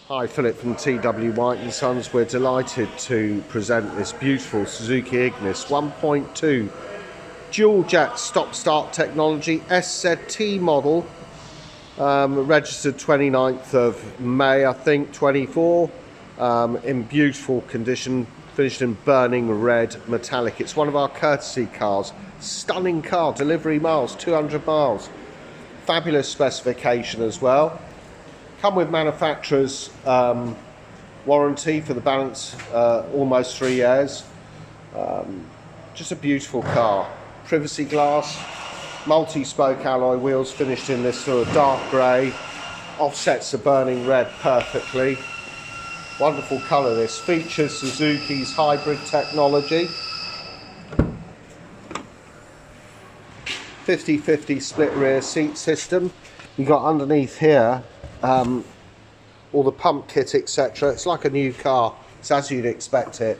Hi, Philip from TW White & Sons. We're delighted to present this beautiful Suzuki Ignis 1.2 Dualjet stop-start technology SZ-T model, registered 29th of May, I think, 24, in beautiful condition, finished in burning red metallic. It's one of our courtesy cars. Stunning car, delivery miles, 200 miles. Fabulous specification as well. Come with manufacturer's warranty for the balance, almost 3 years. Just a beautiful car. Privacy glass, multi-spoke alloy wheels finished in this sort of dark grey. Offsets the burning red perfectly. Wonderful colour this. Features Suzuki's hybrid technology. 50-50 split rear seat system. You've got underneath here all the pump kit, etc. It's like a new car. It's as you'd expect it.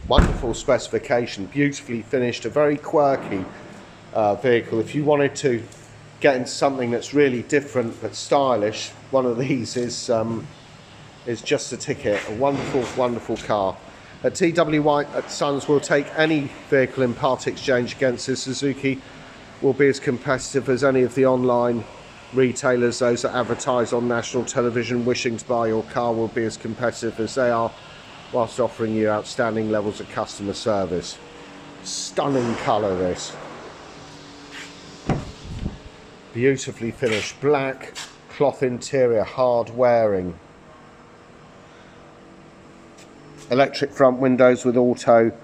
Wonderful specification, beautifully finished, a very quirky vehicle. If you wanted to get into something that's really different but stylish, one of these is just a ticket. A wonderful, wonderful car. At TW White & Sons, we'll take any vehicle in part exchange against this. Suzuki will be as competitive as any of the online retailers. Those that advertise on national television wishing to buy your car will be as competitive as they are, whilst offering you outstanding levels of customer service. Stunning colour this. Beautifully finished black cloth interior, hard wearing. Electric front windows with auto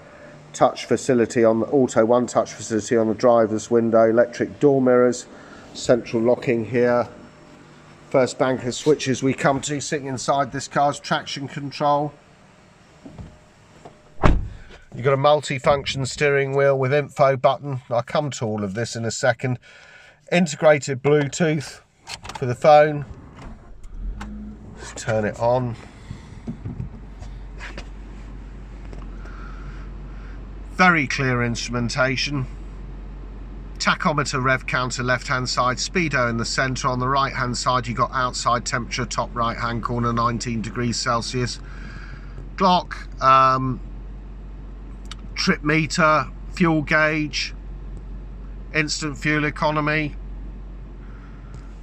touch facility on the auto one touch facility on the driver's window. Electric door mirrors. Central locking here. First bank of switches we come to sitting inside this car's traction control. You've got a multi-function steering wheel with info button. I'll come to all of this in a second. Integrated Bluetooth for the phone. Let's turn it on. Very clear instrumentation. Tachometer, rev counter left hand side, speedo in the centre. On the right hand side you've got outside temperature, top right hand corner 19 degrees Celsius. Clock, trip meter, fuel gauge, instant fuel economy.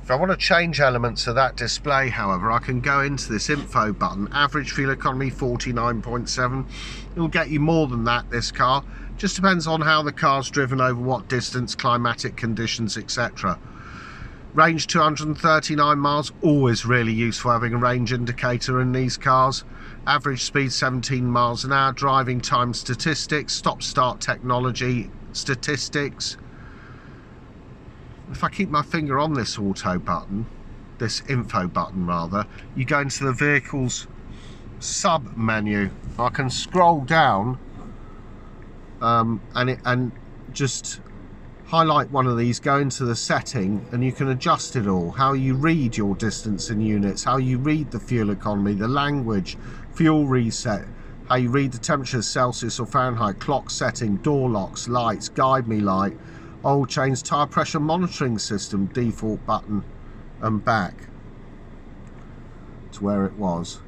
If I want to change elements of that display, however, I can go into this info button. Average fuel economy 49.7. It'll get you more than that, this car. Just depends on how the car's driven over what distance, climatic conditions, etc. Range 239 miles, always really useful having a range indicator in these cars. Average speed 17 miles an hour. Driving time statistics, stop start technology statistics. If I keep my finger on this auto button, this info button rather, you go into the vehicle's sub menu. I can scroll down and just highlight one of these, go into the setting, and you can adjust it all. How you read your distance in units, how you read the fuel economy, the language, fuel reset, how you read the temperature, Celsius or Fahrenheit, clock setting, door locks, lights, guide me light, oil change, tyre pressure monitoring system, default button, and back to where it was.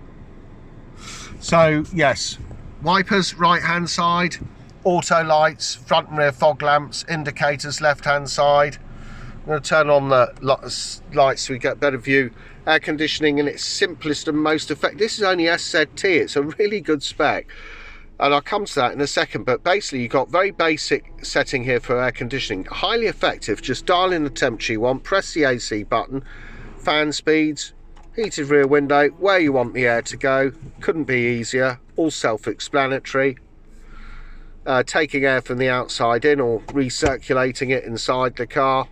So yes, wipers right hand side, auto lights, front and rear fog lamps, indicators left hand side. I'm going to turn on the lights so we get a better view. Air conditioning in its simplest and most effective. This is only SZ-T, it's a really good spec, and I'll come to that in a second. But basically you've got very basic setting here for air conditioning, highly effective. Just dial in the temperature you want, press the AC button, fan speeds, heated rear window, where you want the air to go. Couldn't be easier, all self-explanatory. Taking air from the outside in or recirculating it inside the car.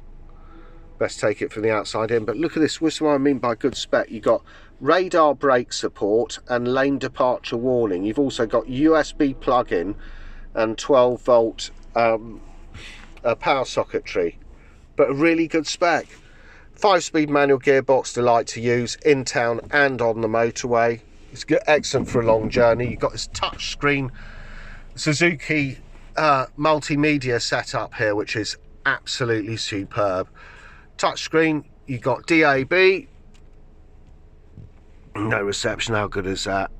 Best take it from the outside in. But look at this, this is what I mean by good spec. You've got radar brake support and lane departure warning. You've also got USB plug-in and 12 volt power socketry, but a really good spec. 5-speed manual gearbox, delight to use in town and on the motorway. It's good, excellent for a long journey. You've got this touch screen Suzuki multimedia setup here, which is absolutely superb. Touchscreen, you've got DAB, No reception. How good is that?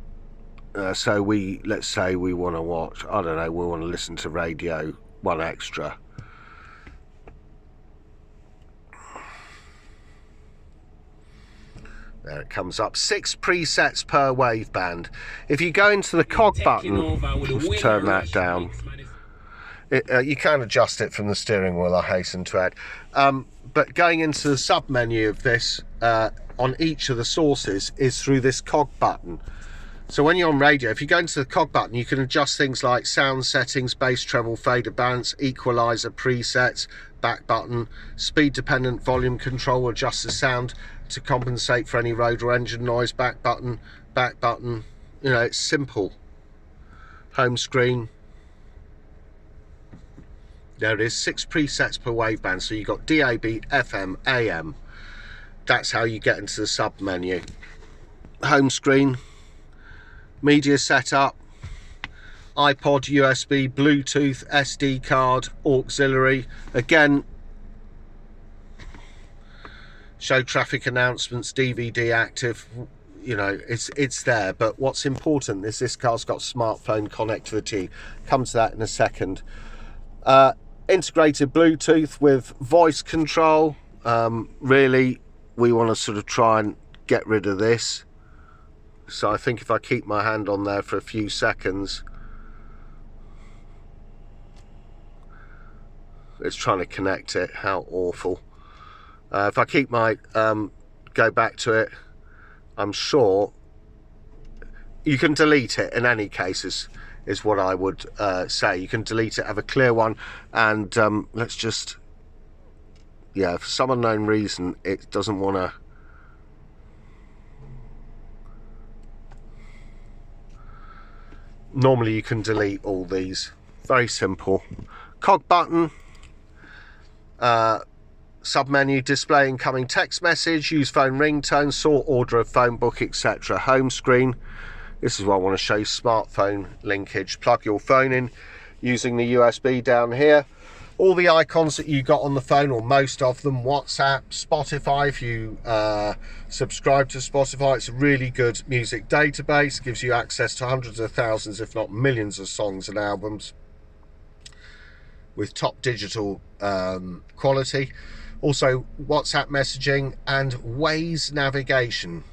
So let's say we want to watch, I don't know, we want to listen to radio 1 extra. There it comes up. 6 presets per waveband. If you go into the cog button, let's turn that down. You can adjust it from the steering wheel, I hasten to add. But going into the sub menu of this on each of the sources is through this cog button. So when you're on radio, if you go into the cog button, you can adjust things like sound settings, bass, treble, fader, balance, equalizer, presets, back button, speed dependent volume control, adjust the sound to compensate for any road or engine noise, back button, you know, it's simple. Home screen. There it is, 6 presets per waveband. So you've got DAB, FM, AM. That's how you get into the sub menu. Home screen. Media setup, iPod, USB, Bluetooth, SD card, auxiliary. Again, show traffic announcements, DVD active. You know, it's there. But what's important is this car's got smartphone connectivity. Come to that in a second. Integrated Bluetooth with voice control. Really, we want to sort of try and get rid of this. So I think if I keep my hand on there for a few seconds, it's trying to connect it. How awful. If I keep my go back to it, I'm sure you can delete it in any case, is what I would say. You can delete it, have a clear one, and let's just, yeah, for some unknown reason it doesn't want to. Normally you can delete all these. Very simple. Cog button, submenu, display incoming text message, use phone ringtone, sort order of phone book, etc. Home screen. This is what I want to show you. Smartphone linkage. Plug your phone in using the USB down here. All the icons that you got on the phone, or most of them. WhatsApp, Spotify, if you subscribe to Spotify, it's a really good music database, gives you access to hundreds of thousands if not millions of songs and albums with top digital quality. Also WhatsApp messaging and Waze navigation.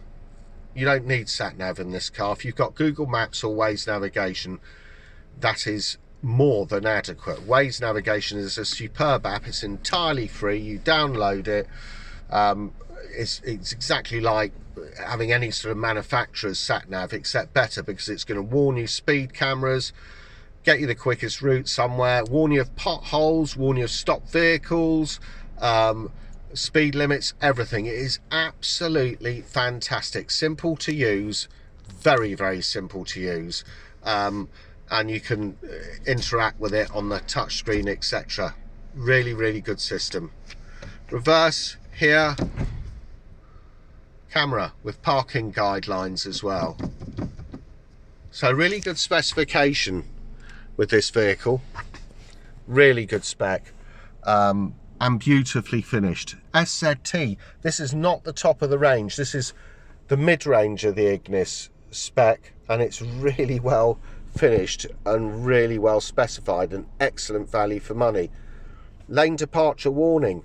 You don't need sat nav in this car. If you've got Google Maps or Waze navigation, that is more than adequate. Waze navigation is a superb app. It's entirely free. You download it. It's exactly like having any sort of manufacturer's sat nav, except better, because it's going to warn you speed cameras, get you the quickest route somewhere, warn you of potholes, warn you of stopped vehicles, speed limits, everything. It is absolutely fantastic. Simple to use, very, very simple to use. And you can interact with it on the touch screen, etc. Really, really good system. Reverse here, camera with parking guidelines as well. So really good specification with this vehicle. Really good spec, and beautifully finished. SZ-T, this is not the top of the range. This is the mid-range of the Ignis spec, and it's really well finished and really well specified, and excellent value for money. Lane departure warning,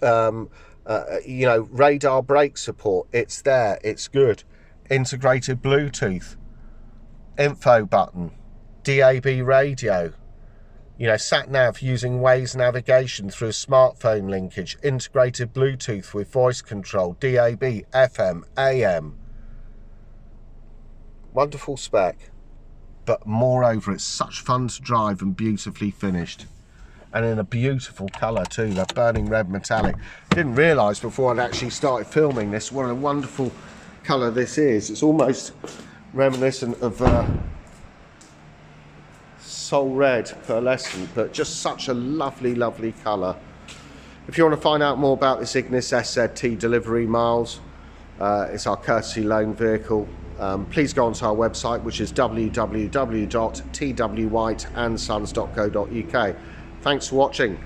you know, radar brake support, it's there, it's good. Integrated Bluetooth, info button, DAB radio, you know, sat nav using Waze navigation through smartphone linkage, integrated Bluetooth with voice control, DAB, FM, AM. Wonderful spec. But moreover, it's such fun to drive and beautifully finished, and in a beautiful colour too, that burning red metallic. Didn't realise before I'd actually started filming this what a wonderful colour this is. It's almost reminiscent of Soul Red pearlescent, but just such a lovely, lovely colour. If you want to find out more about this Ignis SZ-T delivery miles, it's our courtesy loan vehicle. Please go onto our website, which is www.twhiteandsons.co.uk. Thanks for watching.